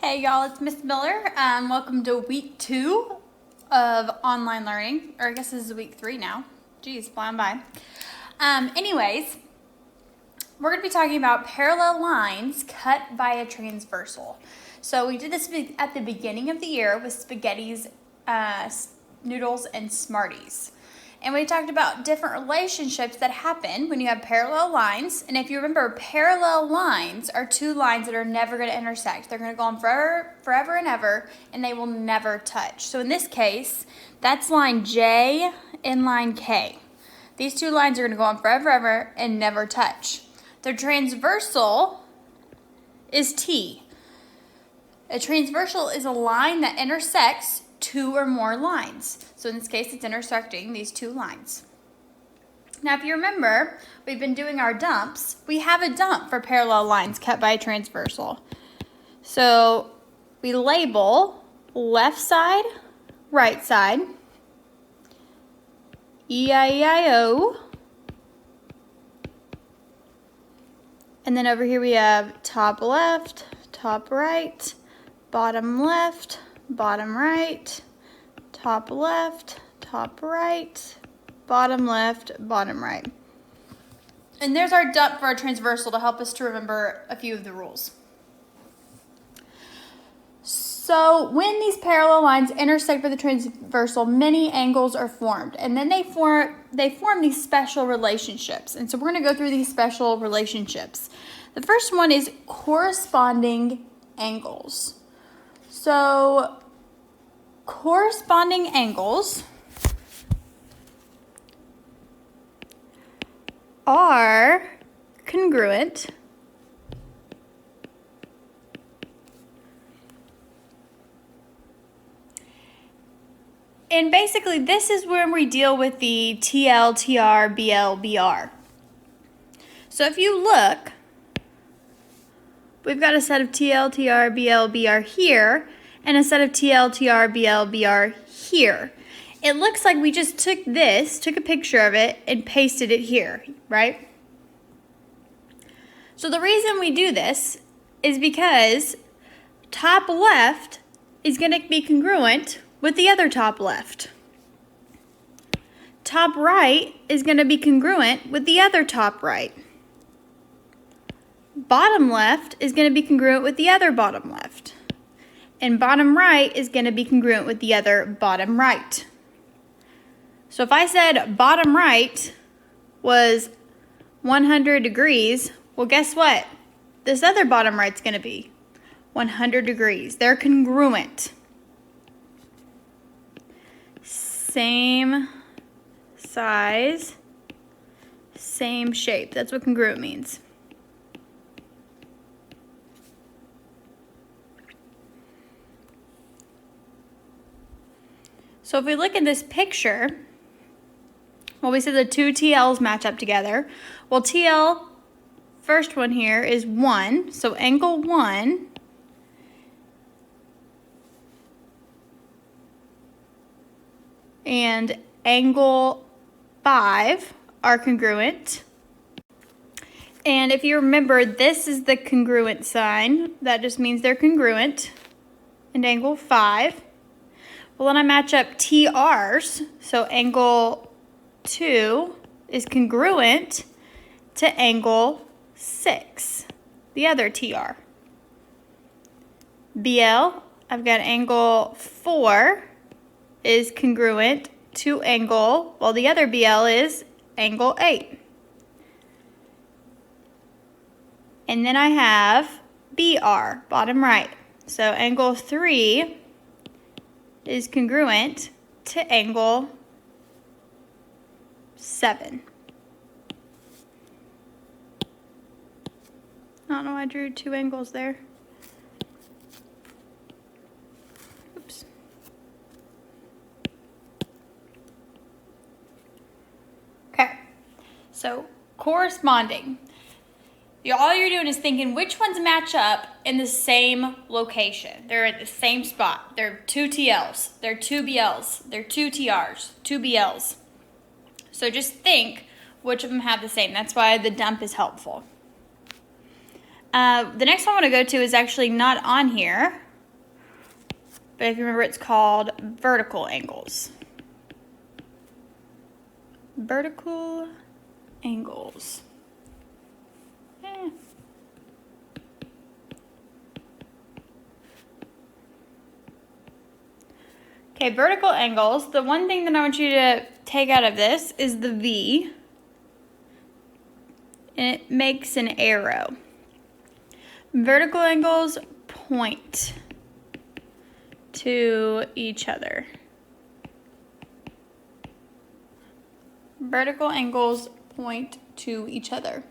Hey y'all, it's Miss Miller. Welcome to week 2 of online learning, or I guess this is week 3 now. Geez, flying by. Anyways, we're going to be talking about parallel lines cut by a transversal. So we did this at the beginning of the year with spaghettis, noodles, and Smarties. And we talked about different relationships that happen when you have parallel lines. And if you remember, parallel lines are two lines that are never going to intersect. They're going to go on forever and ever, and they will never touch. So in this case, that's line J and line K. These two lines are going to go on forever and never touch. The transversal is T. A transversal is a line that intersects two or more lines. So in this case, it's intersecting these two lines. Now, if you remember, we've been doing our dumps. We have a dump for parallel lines cut by a transversal. So we label left side, right side, E-I-E-I-O. And then over here we have top left, top right, bottom left, bottom right, top left, top right, bottom left, bottom right. And there's our dump for our transversal to help us to remember a few of the rules. So when these parallel lines intersect with the transversal, many angles are formed. And then they form these special relationships. And so we're going to go through these special relationships. The first one is corresponding angles. So corresponding angles are congruent and basically this is when we deal with the TL, TR, BL, BR. So if you look, we've got a set of TL, TR, BL, BR here, and a set of TL, TR, BL, BR here. It looks like we just took a picture of it, and pasted it here, right? So the reason we do this is because top left is going to be congruent with the other top left. Top right is going to be congruent with the other top right. Bottom left is going to be congruent with the other bottom left. And bottom right is going to be congruent with the other bottom right. So if I said bottom right was 100 degrees, well, guess what? This other bottom right's going to be 100 degrees. They're congruent. Same size, same shape. That's what congruent means. So if we look at this picture, well, we said the two TLs match up together. Well, TL, first one here is 1, so angle 1 and angle 5 are congruent. And if you remember, this is the congruent sign. That just means they're congruent. And angle 5. Well, then I match up TRs, so angle 2 is congruent to angle 6, the other TR. BL, I've got angle 4 is congruent to angle, well, the other BL is angle 8. And then I have BR, bottom right. So angle 3 is congruent to angle 7. I don't know why I drew two angles there. Oops. Okay, so corresponding. All you're doing is thinking which ones match up in the same location. They're at the same spot. They're two TLs, they're two BLs, they're two TRs, two BLs. So just think which of them have the same. That's why the dump is helpful. The next one I want to go to is actually not on here, but if you remember, it's called vertical angles. Vertical angles. Okay, vertical angles. The one thing that I want you to take out of this is the V, and it makes an arrow. Vertical angles point to each other. Vertical angles point to each other.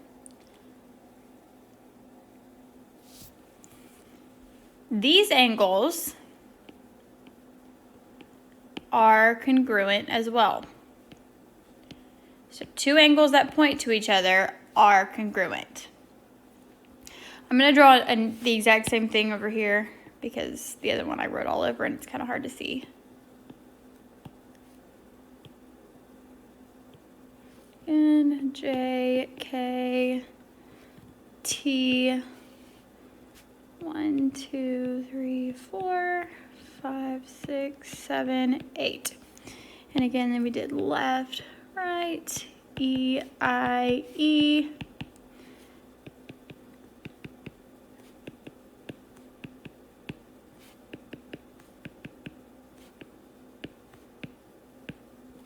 These angles are congruent as well. So two angles that point to each other are congruent. I'm going to draw the exact same thing over here because the other one I wrote all over and it's kind of hard to see. N, J, K, T, 1, 2, 3, 4, 5, 6, 7, 8. And again, then we did left, right, E, I, E.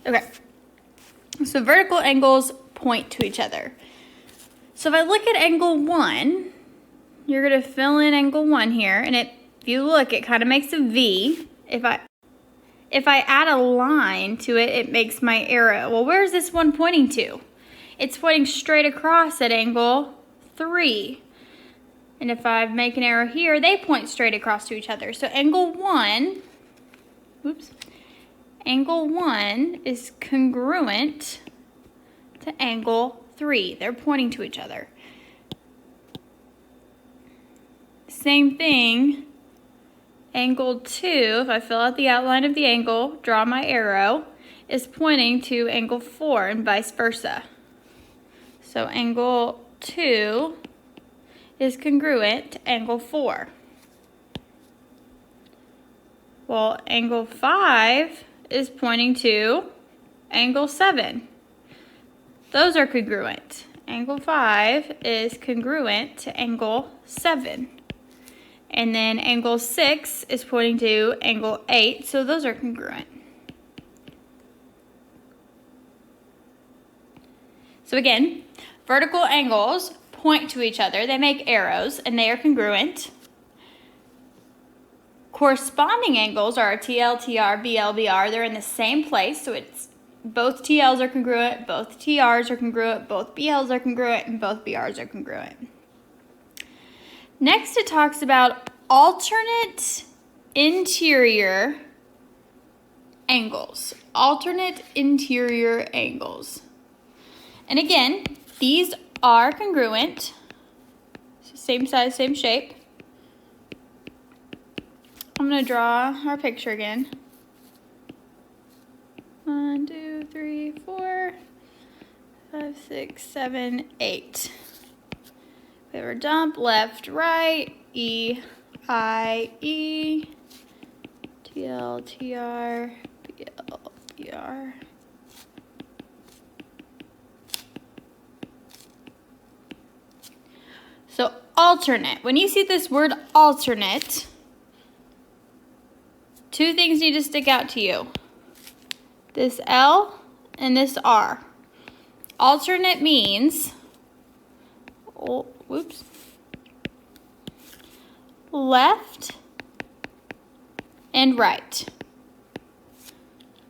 Okay, so vertical angles point to each other. So if I look at angle 1, you're going to fill in angle 1 here, and if you look, it kind of makes a V. If I add a line to it, it makes my arrow. Well, where's this one pointing to? It's pointing straight across at angle 3. And if I make an arrow here, they point straight across to each other. So angle 1, angle 1 is congruent to angle 3. They're pointing to each other. Same thing, angle 2, if I fill out the outline of the angle, draw my arrow, is pointing to angle 4 and vice versa. So angle 2 is congruent to angle 4. Well, angle 5 is pointing to angle 7. Those are congruent. Angle 5 is congruent to angle 7. And then angle 6 is pointing to angle 8, so those are congruent. So again, vertical angles point to each other. They make arrows, and they are congruent. Corresponding angles are TL, TR, BL, BR. They're in the same place, so it's both TLs are congruent, both TRs are congruent, both BLs are congruent, and both BRs are congruent. Next, it talks about alternate interior angles. Alternate interior angles. And again, these are congruent. Same size, same shape. I'm going to draw our picture again. 1, 2, 3, 4, 5, 6, 7, 8. We have our dump, left, right, E, I, E, TL, TR, BL, BR. So alternate. When you see this word alternate, two things need to stick out to you. This L and this R. Alternate means, left and right.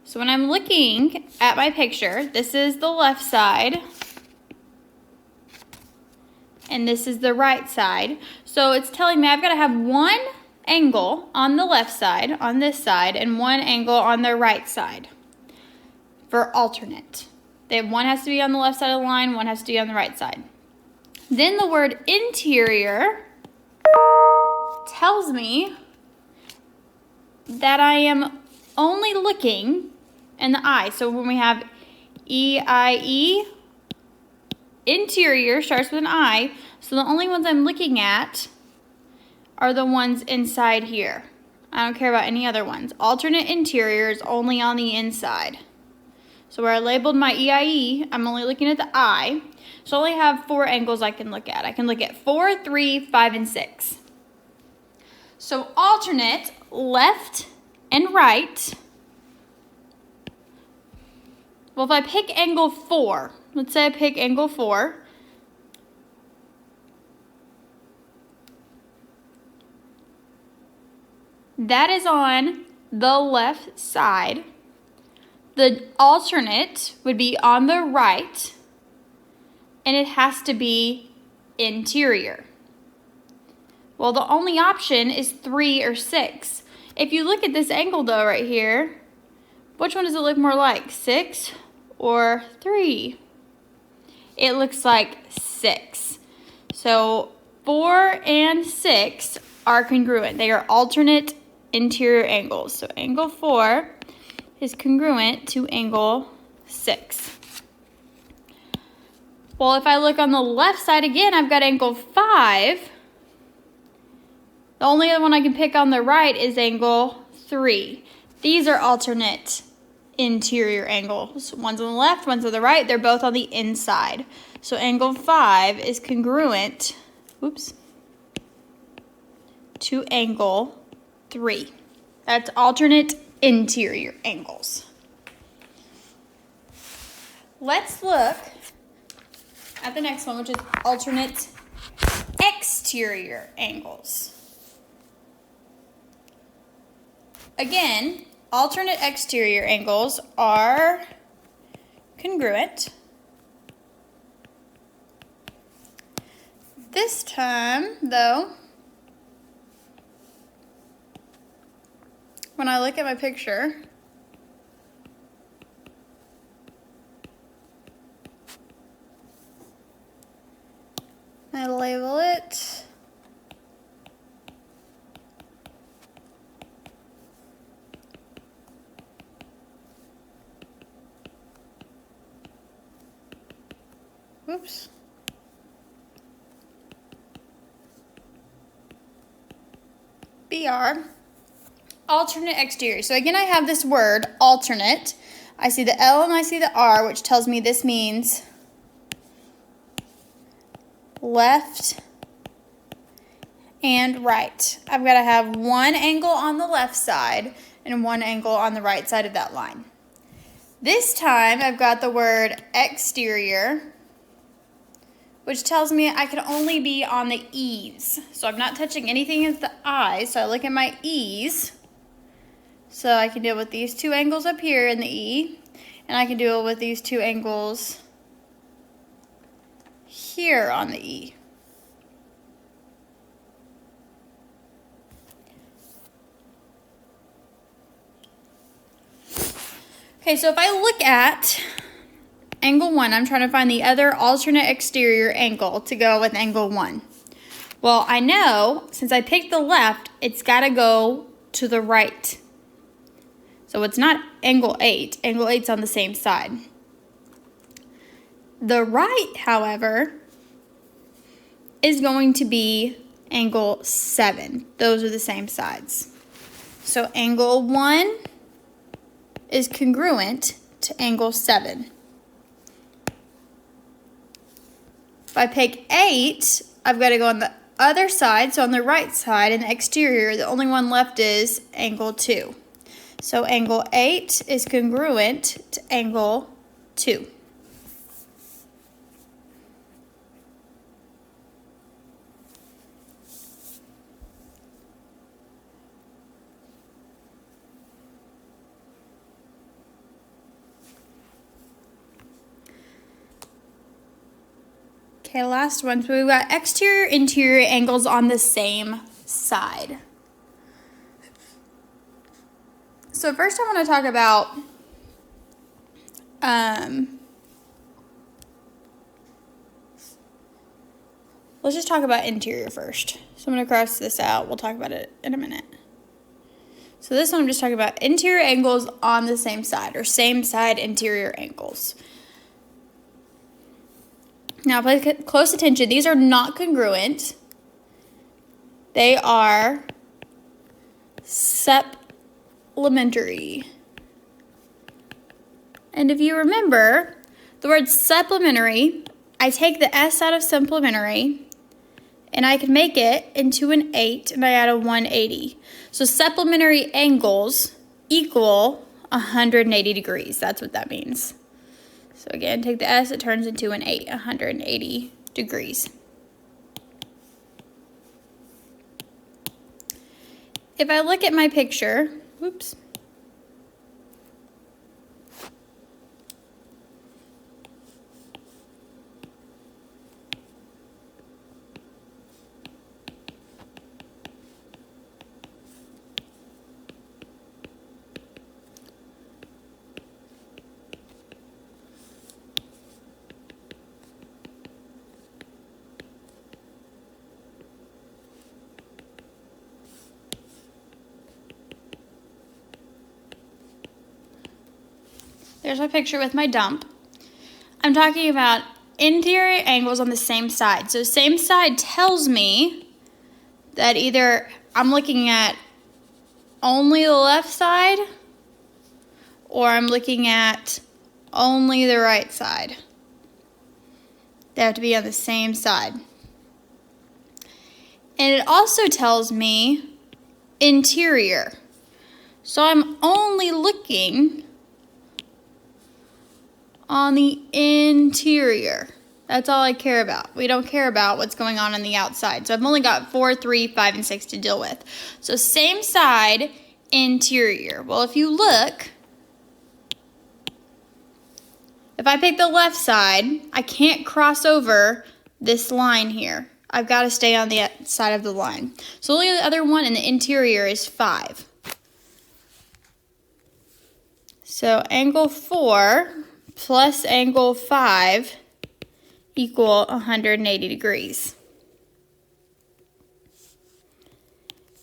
So when I'm looking at my picture, this is the left side and this is the right side. So it's telling me I've got to have one angle on the left side, on this side, and one angle on the right side for alternate. One has to be on the left side of the line, one has to be on the right side. Then the word interior tells me that I am only looking in the eye. So when we have E-I-E, interior starts with an I, so the only ones I'm looking at are the ones inside here. I don't care about any other ones. Alternate interior is only on the inside. So where I labeled my EIE, I'm only looking at the I. So I only have 4 angles I can look at. I can look at 4, 3, 5, and 6. So alternate, left and right. Well, if I pick angle 4, let's say I pick angle 4. That is on the left side. The alternate would be on the right, and it has to be interior. Well, the only option is 3 or 6. If you look at this angle though right here, which one does it look more like, 6 or 3? It looks like 6. So 4 and 6 are congruent. They are alternate interior angles. So angle 4 is congruent to angle 6. Well, if I look on the left side again, I've got angle 5. The only other one I can pick on the right is angle 3. These are alternate interior angles. One's on the left, one's on the right. They're both on the inside. So angle 5 is congruent, to angle 3. That's alternate interior angles. Let's look at the next one, which is alternate exterior angles. Again, alternate exterior angles are congruent. This time, though, when I look at my picture, I label it BR, alternate exterior. So again, I have this word, alternate. I see the L and I see the R, which tells me this means left and right. I've got to have one angle on the left side and one angle on the right side of that line. This time I've got the word exterior, which tells me I can only be on the E's. So I'm not touching anything at the I's, so I look at my E's. So I can deal with these 2 angles up here in the E, and I can deal with these 2 angles here on the E. Okay, so if I look at angle 1, I'm trying to find the other alternate exterior angle to go with angle 1. Well, I know since I picked the left, it's got to go to the right. So it's not angle 8. Angle 8's on the same side. The right, however, is going to be angle 7. Those are the same sides. So angle 1 is congruent to angle 7. If I pick 8, I've got to go on the other side, so on the right side, in the exterior, the only one left is angle 2. So angle 8 is congruent to angle 2. Okay, last one. So we've got exterior, interior angles on the same side. So first I want to talk about let's just talk about interior first. So I'm going to cross this out. We'll talk about it in a minute. So this one I'm just talking about interior angles on the same side, or same side interior angles. Now pay close attention. These are not congruent. They are supplementary. And if you remember, the word supplementary, I take the S out of supplementary, and I can make it into an 8, and I add a 180. So supplementary angles equal 180 degrees. That's what that means. So again, take the S, it turns into an 8, 180 degrees. If I look at my picture, whoops. There's my picture with my dump. I'm talking about interior angles on the same side. So same side tells me that either I'm looking at only the left side or I'm looking at only the right side. They have to be on the same side. And it also tells me interior. So I'm only looking on the interior. That's all I care about. We don't care about what's going on the outside. So I've only got 4, 3, 5, and 6 to deal with. So same side, interior. Well, if you look, if I pick the left side, I can't cross over this line here. I've got to stay on the side of the line. So only the other one in the interior is 5. So angle 4 plus angle 5 equal 180 degrees.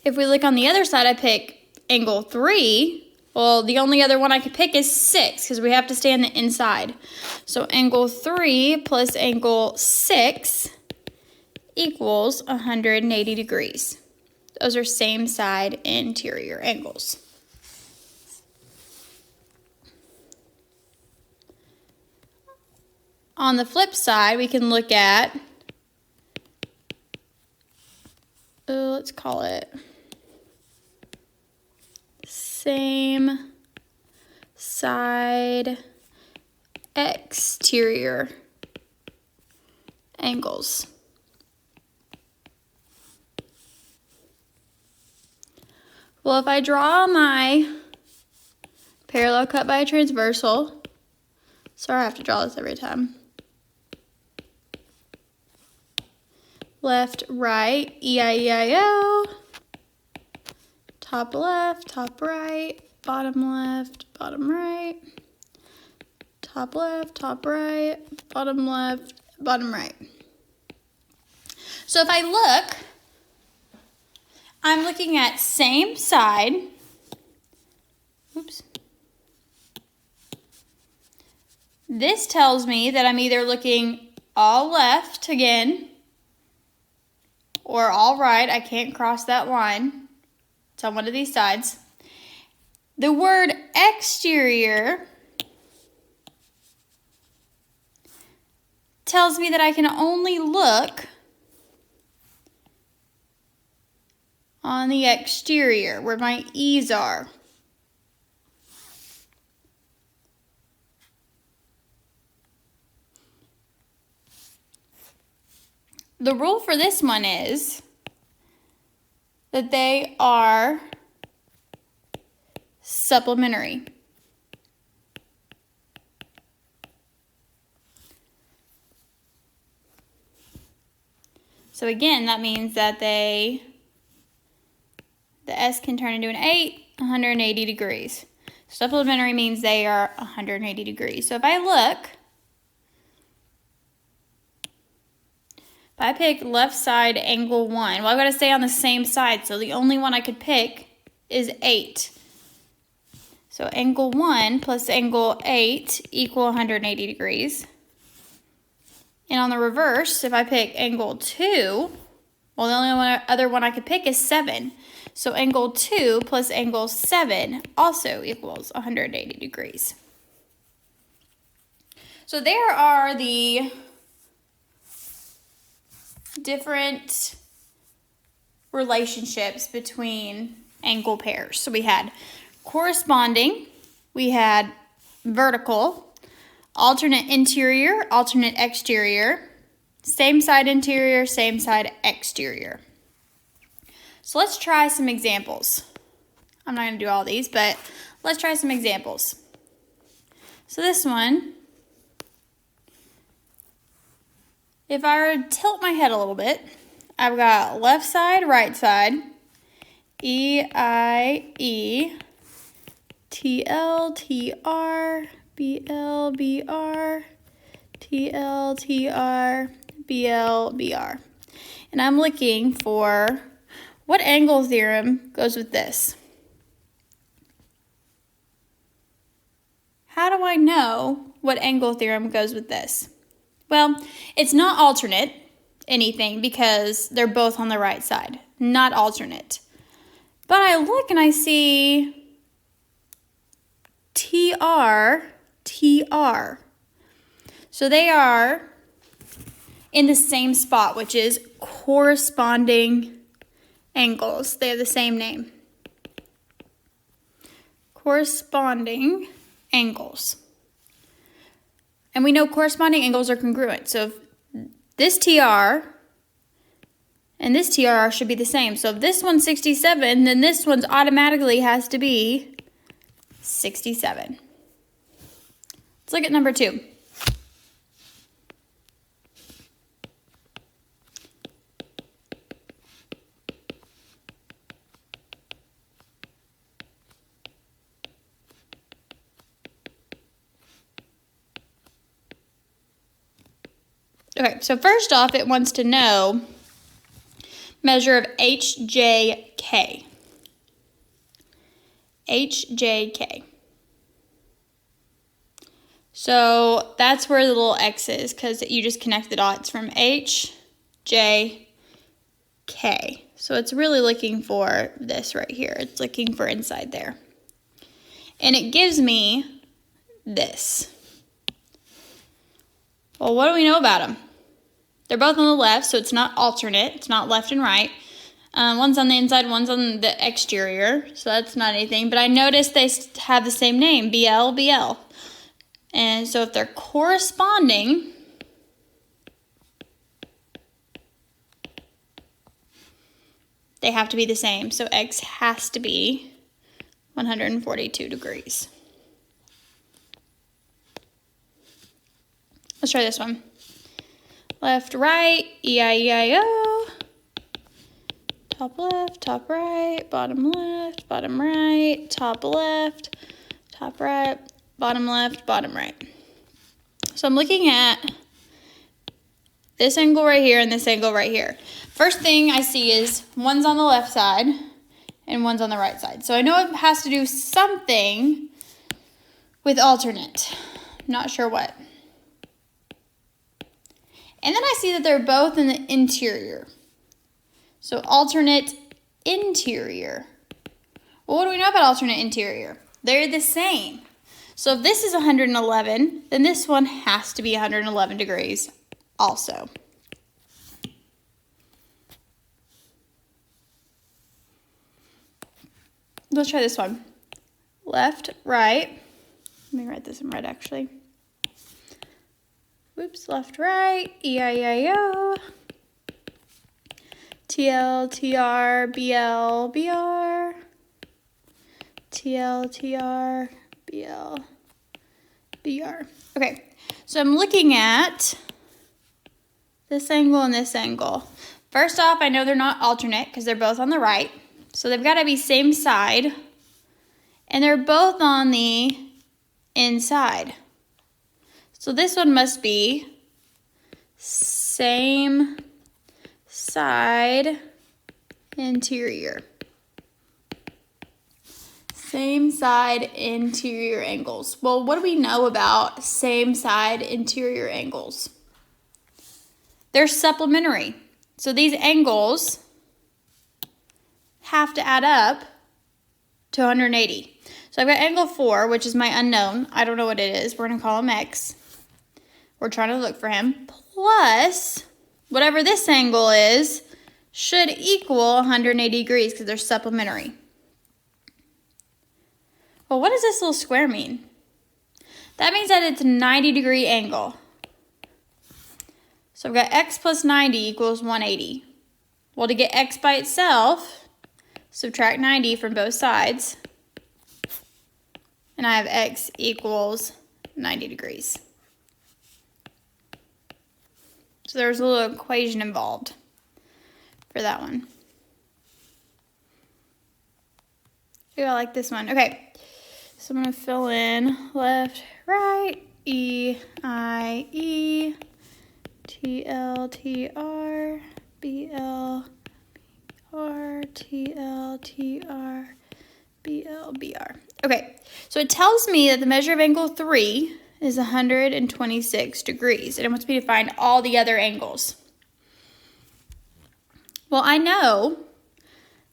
If we look on the other side, I pick angle 3. Well, the only other one I could pick is 6 because we have to stay on the inside. So angle 3 plus angle 6 equals 180 degrees. Those are same side interior angles. On the flip side, we can look at, let's call it same side exterior angles. Well, if I draw my parallel cut by a transversal, sorry I have to draw this every time. Left, right, E-I-E-I-O. Top left, top right, bottom left, bottom right. Top left, top right, bottom left, bottom right. So if I look, I'm looking at same side. Oops. This tells me that I'm either looking all left again, or all right. I can't cross that line. It's on one of these sides. The word exterior tells me that I can only look on the exterior where my E's are. The rule for this one is that they are supplementary. So again, that means that the S can turn into an 8, 180 degrees. Supplementary means they are 180 degrees. So if I look, if I pick left side angle 1, well, I've got to stay on the same side, so the only one I could pick is 8. So angle 1 plus angle 8 equal 180 degrees. And on the reverse, if I pick angle 2, Well, the only other one I could pick is 7. So angle 2 plus angle 7 also equals 180 degrees. So there are the different relationships between angle pairs. So we had corresponding, we had vertical, alternate interior, alternate exterior, same side interior, same side exterior. So let's try some examples. I'm not going to do all these, but let's try some examples. So this one, if I were to tilt my head a little bit, I've got left side, right side, E-I-E, T-L-T-R, B-L-B-R, T-L-T-R, B-L-B-R. And I'm looking for what angle theorem goes with this. How do I know what angle theorem goes with this? Well, it's not alternate anything because they're both on the right side, not alternate. But I look and I see TR, TR. So they are in the same spot, which is corresponding angles. They have the same name. Corresponding angles. And we know corresponding angles are congruent. So if this TR and this TR should be the same. So if this one's 67, then this one's automatically has to be 67. Let's look at number 2. Okay, so first off, it wants to know measure of HJK. HJK. So that's where the little X is, because you just connect the dots from H, J, K. So it's really looking for this right here. It's looking for inside there. And it gives me this. Well, what do we know about them? They're both on the left, so it's not alternate. It's not left and right. One's on the inside, one's on the exterior, so that's not anything. But I noticed they have the same name, BL, BL. And so if they're corresponding, they have to be the same. So X has to be 142 degrees. Let's try this one. Left, right, E-I-E-I-O. Top left, top right, bottom left, bottom right, top left, top right, bottom left, bottom right. So I'm looking at this angle right here and this angle right here. First thing I see is one's on the left side and one's on the right side. So I know it has to do something with alternate. Not sure what. And then I see that they're both in the interior. So alternate interior. Well, what do we know about alternate interior? They're the same. So if this is 111, then this one has to be 111 degrees also. Let's try this one. Left, right. Let me write this in red actually. Whoops, left, right, E-I-E-I-O, T-L, T-R, B-L, B-R, T-L, T-R, B-L, B-R. Okay, so I'm looking at this angle and this angle. First off, I know they're not alternate because they're both on the right. So they've got to be same side. And they're both on the inside. So this one must be same side interior. Same side interior angles. Well, what do we know about same side interior angles? They're supplementary. So these angles have to add up to 180. So I've got angle 4, which is my unknown. I don't know what it is. We're going to call him X. We're trying to look for him. Plus, whatever this angle is, should equal 180 degrees because they're supplementary. Well, what does this little square mean? That means that it's a 90-degree angle. So I've got X plus 90 equals 180. Well, to get X by itself, subtract 90 from both sides, and I have X equals 90 degrees. So there's a little equation involved for that one. Ooh, I like this one. Okay, so I'm going to fill in left, right, E, I, E, T, L, T, R, B, L, R, T, L, T, R, B, L, B, R. Okay, so it tells me that the measure of angle 3 is 126 degrees, and it wants me to find all the other angles. Well, I know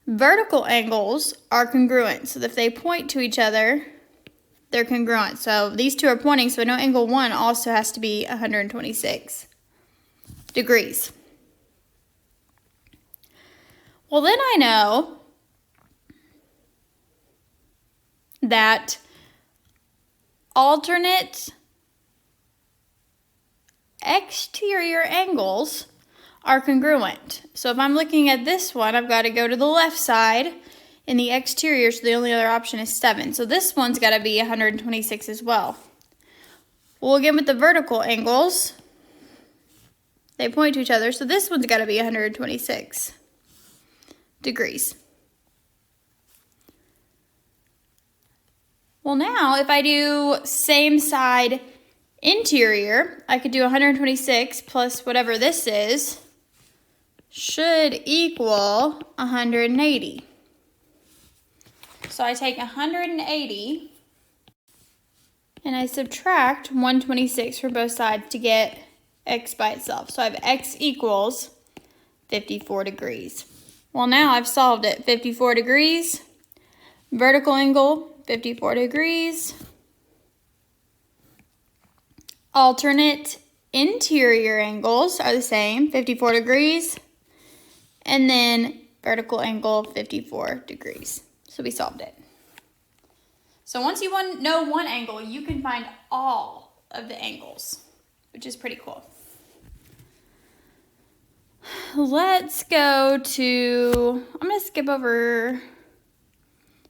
vertical angles are congruent, so if they point to each other, they're congruent. So these two are pointing, so I know angle 1 also has to be 126 degrees. Well, then I know that alternate exterior angles are congruent. So if I'm looking at this one, I've got to go to the left side in the exterior, so the only other option is 7. So this one's got to be 126 as well. Well, again, with the vertical angles, they point to each other, so this one's got to be 126 degrees. Well, now if I do same side interior, I could do 126 plus whatever this is, should equal 180. So I take 180 and I subtract 126 from both sides to get X by itself. So I have X equals 54 degrees. Well, now I've solved it. 54 degrees, vertical angle, 54 degrees. Alternate interior angles are the same, 54 degrees. And then vertical angle, 54 degrees. So we solved it. So once you know one angle, you can find all of the angles, which is pretty cool. Let's go to, I'm going to skip over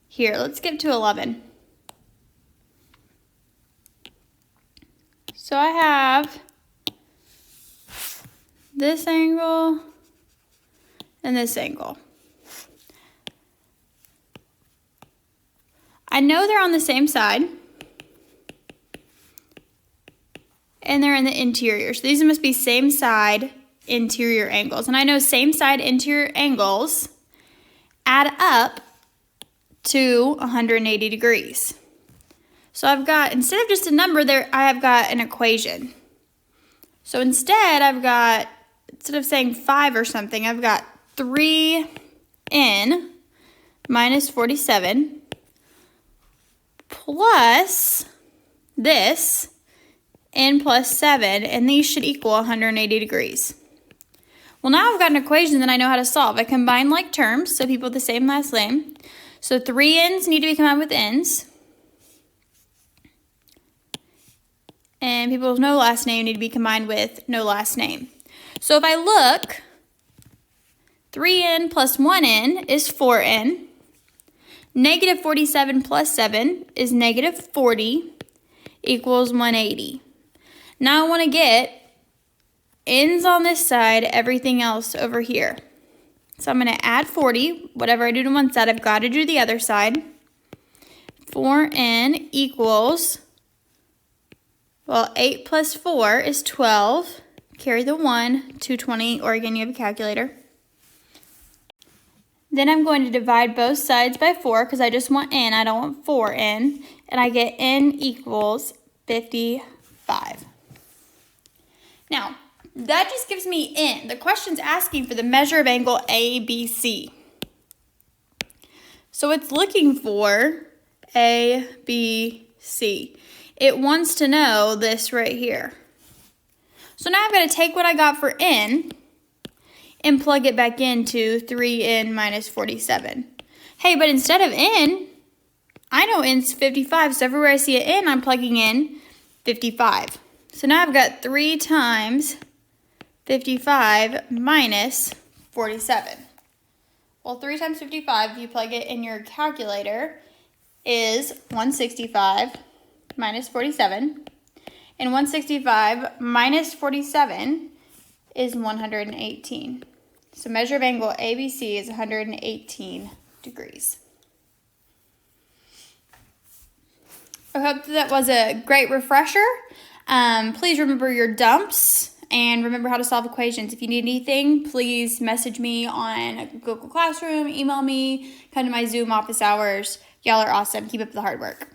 here. Let's skip to 11. So I have this angle and this angle. I know they're on the same side, and they're in the interior. So these must be same side interior angles. And I know same side interior angles add up to 180 degrees. So I've got, instead of just a number there, I have got an equation. So instead I've got, instead of saying 5 or something, I've got 3n minus 47 plus this, n plus 7, and these should equal 180 degrees. Well, now I've got an equation that I know how to solve. I combine like terms, so people with the same last name. So 3 n's need to be combined with n's. And people with no last name need to be combined with no last name. So if I look, 3n plus 1n is 4n. Negative 47 plus 7 is negative 40 equals 180. Now I want to get n's on this side, everything else over here. So I'm going to add 40. Whatever I do to one side, I've got to do the other side. 4n equals, well, 8 plus 4 is 12. Carry the 1, 220, or again, you have a calculator. Then I'm going to divide both sides by 4 because I just want n, I don't want 4n. And I get n equals 55. Now That just gives me n. The question's asking for the measure of angle ABC. So it's looking for ABC. It wants to know this right here. So now I've got to take what I got for n and plug it back into 3n minus 47. Hey, but instead of n, I know n's 55, so everywhere I see an n, I'm plugging in 55. So now I've got 3 times 55 minus 47. Well, 3 times 55, if you plug it in your calculator, is 165 minus 47. And 165 minus 47 is 118. So measure of angle ABC is 118 degrees. I hope that was a great refresher. Please remember your dumps and remember how to solve equations. If you need anything, please message me on Google Classroom, email me, come to my Zoom office hours. Y'all are awesome. Keep up the hard work.